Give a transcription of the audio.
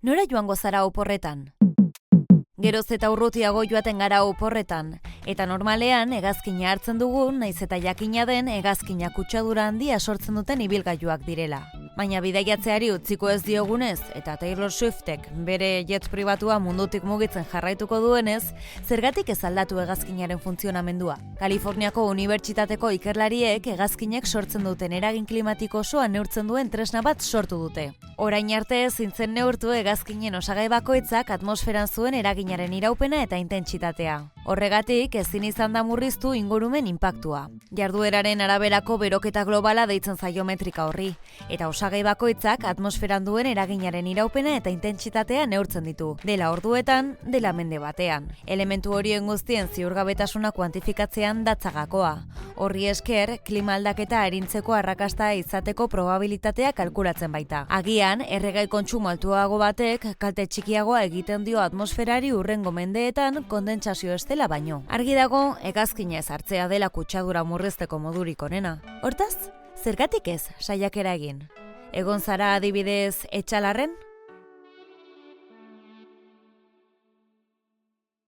Nora joango zara oporretan? Geroz eta urrutiago joaten gara oporretan, eta normalean hegazkina hartzen dugu, naiz eta jakina den hegazkina kutsadura handia sortzen duten ibilgailuak direla. Baina bidaiatzeari utziko ez diogunez, eta Taylor Swiftek bere jet pribatua mundutik mugitzen jarraituko duenez, zergatik ez aldatu hegazkinaren funtzionamendua. Kaliforniako Unibertsitateko ikerlariek hegazkinek sortzen duten eragin klimatiko osoa neurtzen duen tresna bat sortu dute. Orain arte zintzen neurtu hegazkinen osagai bakoitzak atmosferan zuen eraginaren iraupena eta intentsitatea. Horregatik ezin izan da murriztu ingurumen inpaktua. Jardueraren araberako beroketa globala deitzen zaio metrika horri, eta osagai bakoitzak atmosferan duen eraginaren iraupena eta intentsitatea neurtzen ditu, dela orduetan, dela mende batean. Elementu horien guztien ziurgabetasuna kuantifikatzean datzagakoa. Horri esker, klima aldaketa arintzeko arrakasta izateko probabilitatea kalkulatzen baita. Agian, erregai kontsumo altuago batek kalte txikiagoa egiten dio atmosferari hurrengo mendeetan kondentsazio estela baino. Argi dago, hegazkina ez hartzea dela kutsadura murrizteko modurik onena. Hortaz, zergatik ez saiakera egin? Egon zara adibidez etxalarren?